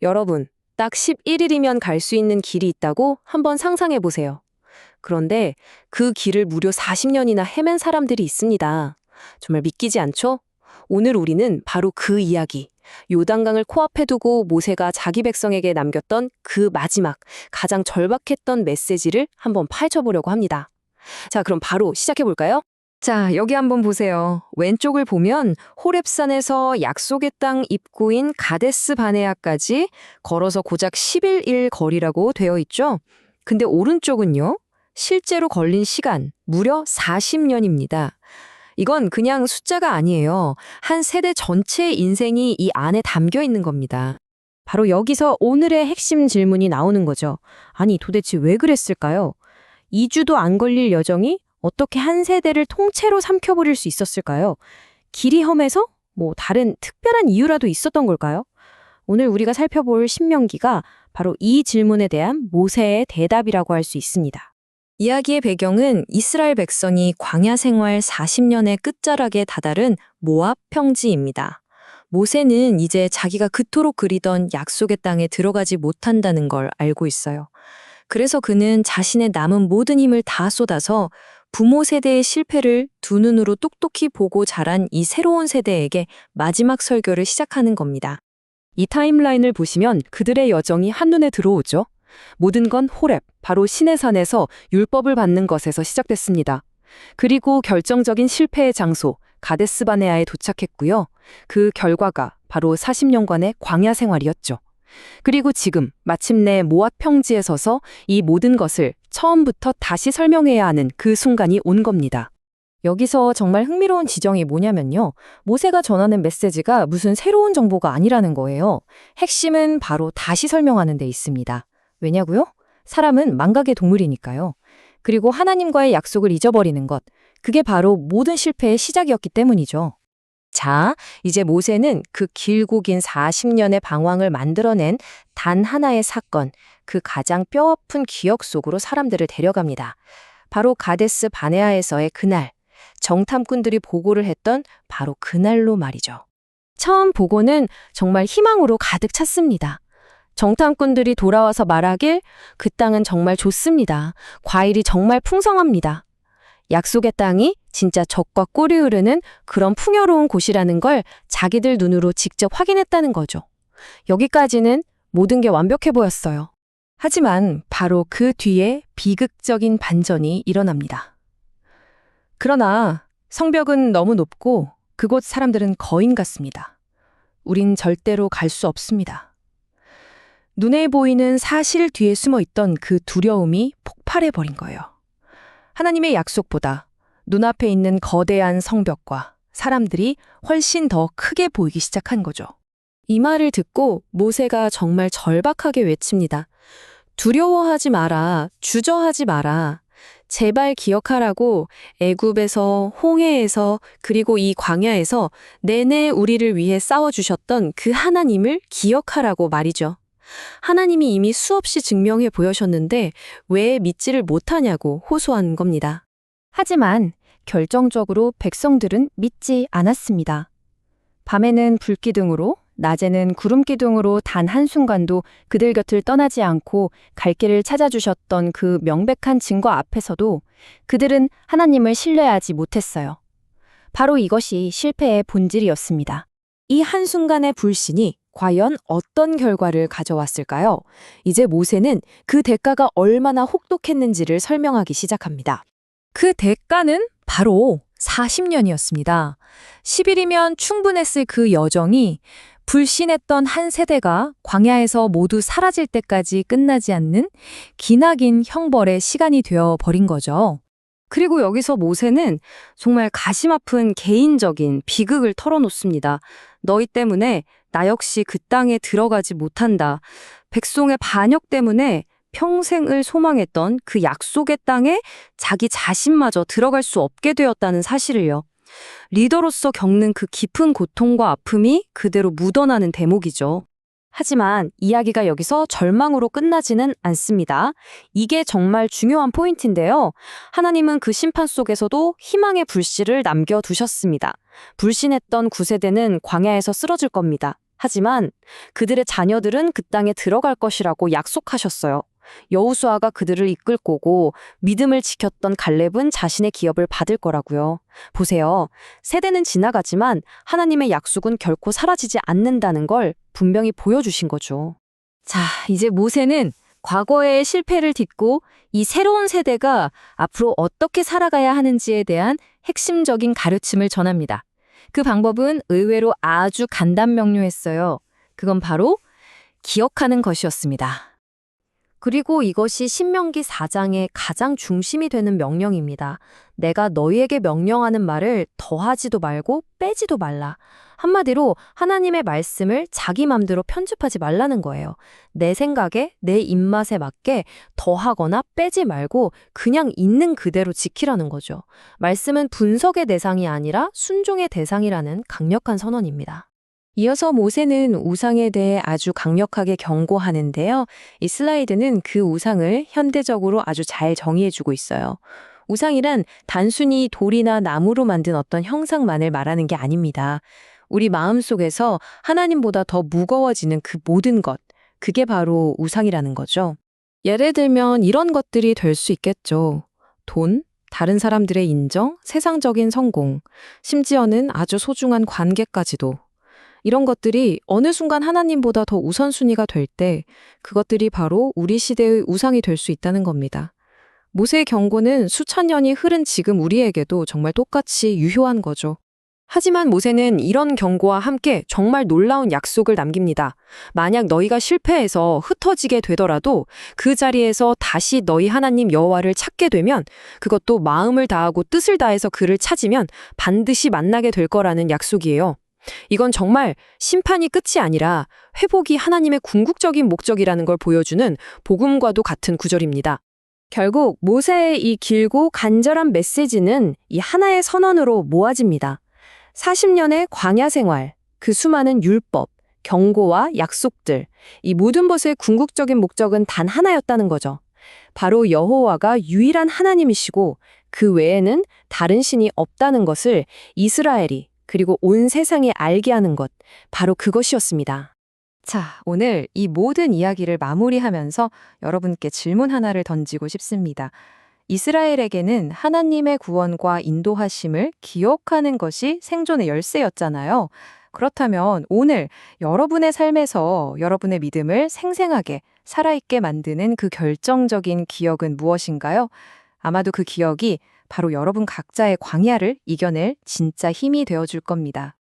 여러분, 딱 11일이면 갈 수 있는 길이 있다고 한번 상상해 보세요. 그런데 그 길을 무려 40년이나 헤맨 사람들이 있습니다. 정말 믿기지 않죠? 오늘 우리는 바로 그 이야기, 요단강을 코앞에 두고 모세가 자기 백성에게 남겼던 그 마지막, 가장 절박했던 메시지를 한번 파헤쳐 보려고 합니다. 자, 그럼 바로 시작해 볼까요? 자, 여기 한번 보세요. 왼쪽을 보면 호렙산에서 약속의 땅 입구인 가데스 바네아까지 걸어서 고작 11일 거리라고 되어 있죠? 근데 오른쪽은요? 실제로 걸린 시간, 무려 40년입니다. 이건 그냥 숫자가 아니에요. 한 세대 전체의 인생이 이 안에 담겨 있는 겁니다. 바로 여기서 오늘의 핵심 질문이 나오는 거죠. 아니, 도대체 왜 그랬을까요? 2주도 안 걸릴 여정이 어떻게 한 세대를 통째로 삼켜버릴 수 있었을까요? 길이 험해서? 다른 특별한 이유라도 있었던 걸까요? 오늘 우리가 살펴볼 신명기가 바로 이 질문에 대한 모세의 대답이라고 할 수 있습니다. 이야기의 배경은 이스라엘 백성이 광야 생활 40년의 끝자락에 다다른 모압 평지입니다. 모세는 이제 자기가 그토록 그리던 약속의 땅에 들어가지 못한다는 걸 알고 있어요. 그래서 그는 자신의 남은 모든 힘을 다 쏟아서 부모 세대의 실패를 두 눈으로 똑똑히 보고 자란 이 새로운 세대에게 마지막 설교를 시작하는 겁니다. 이 타임라인을 보시면 그들의 여정이 한눈에 들어오죠. 모든 건 호렙, 바로 시내산에서 율법을 받는 것에서 시작됐습니다. 그리고 결정적인 실패의 장소, 가데스 바네아에 도착했고요. 그 결과가 바로 40년간의 광야 생활이었죠. 그리고 지금 마침내 모압 평지에 서서 이 모든 것을 처음부터 다시 설명해야 하는 그 순간이 온 겁니다. 여기서 정말 흥미로운 지점이 뭐냐면요. 모세가 전하는 메시지가 무슨 새로운 정보가 아니라는 거예요. 핵심은 바로 다시 설명하는 데 있습니다. 왜냐고요? 사람은 망각의 동물이니까요. 그리고 하나님과의 약속을 잊어버리는 것, 그게 바로 모든 실패의 시작이었기 때문이죠. 자, 이제 모세는 그 길고 긴 40년의 방황을 만들어낸 단 하나의 사건, 그 가장 뼈아픈 기억 속으로 사람들을 데려갑니다. 바로 가데스 바네아에서의 그날, 정탐꾼들이 보고를 했던 바로 그날로 말이죠. 처음 보고는 정말 희망으로 가득 찼습니다. 정탐꾼들이 돌아와서 말하길 그 땅은 정말 좋습니다. 과일이 정말 풍성합니다. 약속의 땅이 진짜 젖과 꿀이 흐르는 그런 풍요로운 곳이라는 걸 자기들 눈으로 직접 확인했다는 거죠. 여기까지는 모든 게 완벽해 보였어요. 하지만 바로 그 뒤에 비극적인 반전이 일어납니다. 그러나 성벽은 너무 높고 그곳 사람들은 거인 같습니다. 우린 절대로 갈 수 없습니다. 눈에 보이는 사실 뒤에 숨어 있던 그 두려움이 폭발해버린 거예요. 하나님의 약속보다 눈앞에 있는 거대한 성벽과 사람들이 훨씬 더 크게 보이기 시작한 거죠. 이 말을 듣고 모세가 정말 절박하게 외칩니다. 두려워하지 마라, 주저하지 마라. 제발 기억하라고 애굽에서, 홍해에서, 그리고 이 광야에서 내내 우리를 위해 싸워주셨던 그 하나님을 기억하라고 말이죠. 하나님이 이미 수없이 증명해 보여셨는데 왜 믿지를 못하냐고 호소한 겁니다. 하지만 결정적으로 백성들은 믿지 않았습니다. 밤에는 불기둥으로, 낮에는 구름기둥으로 단 한순간도 그들 곁을 떠나지 않고 갈 길을 찾아주셨던 그 명백한 증거 앞에서도 그들은 하나님을 신뢰하지 못했어요. 바로 이것이 실패의 본질이었습니다. 이 한순간의 불신이 과연 어떤 결과를 가져왔을까요? 이제 모세는 그 대가가 얼마나 혹독했는지를 설명하기 시작합니다. 그 대가는 바로 40년이었습니다. 10일이면 충분했을 그 여정이 불신했던 한 세대가 광야에서 모두 사라질 때까지 끝나지 않는 기나긴 형벌의 시간이 되어 버린 거죠. 그리고 여기서 모세는 정말 가심 아픈 개인적인 비극을 털어놓습니다. 너희 때문에 나 역시 그 땅에 들어가지 못한다. 백성의 반역 때문에 평생을 소망했던 그 약속의 땅에 자기 자신마저 들어갈 수 없게 되었다는 사실을요. 리더로서 겪는 그 깊은 고통과 아픔이 그대로 묻어나는 대목이죠. 하지만 이야기가 여기서 절망으로 끝나지는 않습니다. 이게 정말 중요한 포인트인데요. 하나님은 그 심판 속에서도 희망의 불씨를 남겨두셨습니다. 불신했던 9세대는 광야에서 쓰러질 겁니다. 하지만 그들의 자녀들은 그 땅에 들어갈 것이라고 약속하셨어요. 여호수아가 그들을 이끌 거고 믿음을 지켰던 갈렙은 자신의 기업을 받을 거라고요. 보세요. 세대는 지나가지만 하나님의 약속은 결코 사라지지 않는다는 걸 분명히 보여주신 거죠. 자, 이제 모세는 과거의 실패를 딛고 이 새로운 세대가 앞으로 어떻게 살아가야 하는지에 대한 핵심적인 가르침을 전합니다. 그 방법은 의외로 아주 간단명료했어요. 그건 바로 기억하는 것이었습니다. 그리고 이것이 신명기 4장의 가장 중심이 되는 명령입니다. 내가 너희에게 명령하는 말을 더하지도 말고 빼지도 말라. 한마디로 하나님의 말씀을 자기 맘대로 편집하지 말라는 거예요. 내 생각에, 내 입맛에 맞게 더하거나 빼지 말고 그냥 있는 그대로 지키라는 거죠. 말씀은 분석의 대상이 아니라 순종의 대상이라는 강력한 선언입니다. 이어서 모세는 우상에 대해 아주 강력하게 경고하는데요. 이 슬라이드는 그 우상을 현대적으로 아주 잘 정의해주고 있어요. 우상이란 단순히 돌이나 나무로 만든 어떤 형상만을 말하는 게 아닙니다. 우리 마음속에서 하나님보다 더 무거워지는 그 모든 것, 그게 바로 우상이라는 거죠. 예를 들면 이런 것들이 될 수 있겠죠. 돈, 다른 사람들의 인정, 세상적인 성공, 심지어는 아주 소중한 관계까지도. 이런 것들이 어느 순간 하나님보다 더 우선순위가 될 때 그것들이 바로 우리 시대의 우상이 될 수 있다는 겁니다. 모세의 경고는 수천 년이 흐른 지금 우리에게도 정말 똑같이 유효한 거죠. 하지만 모세는 이런 경고와 함께 정말 놀라운 약속을 남깁니다. 만약 너희가 실패해서 흩어지게 되더라도 그 자리에서 다시 너희 하나님 여호와를 찾게 되면 그것도 마음을 다하고 뜻을 다해서 그를 찾으면 반드시 만나게 될 거라는 약속이에요. 이건 정말 심판이 끝이 아니라 회복이 하나님의 궁극적인 목적이라는 걸 보여주는 복음과도 같은 구절입니다. 결국 모세의 이 길고 간절한 메시지는 이 하나의 선언으로 모아집니다. 40년의 광야 생활, 그 수많은 율법, 경고와 약속들, 이 모든 것의 궁극적인 목적은 단 하나였다는 거죠. 바로 여호와가 유일한 하나님이시고 그 외에는 다른 신이 없다는 것을 이스라엘이 그리고 온 세상에 알게 하는 것, 바로 그것이었습니다. 자, 오늘 이 모든 이야기를 마무리하면서 여러분께 질문 하나를 던지고 싶습니다. 이스라엘에게는 하나님의 구원과 인도하심을 기억하는 것이 생존의 열쇠였잖아요. 그렇다면 오늘 여러분의 삶에서 여러분의 믿음을 생생하게 살아있게 만드는 그 결정적인 기억은 무엇인가요? 아마도 그 기억이 바로 여러분 각자의 광야를 이겨낼 진짜 힘이 되어줄 겁니다.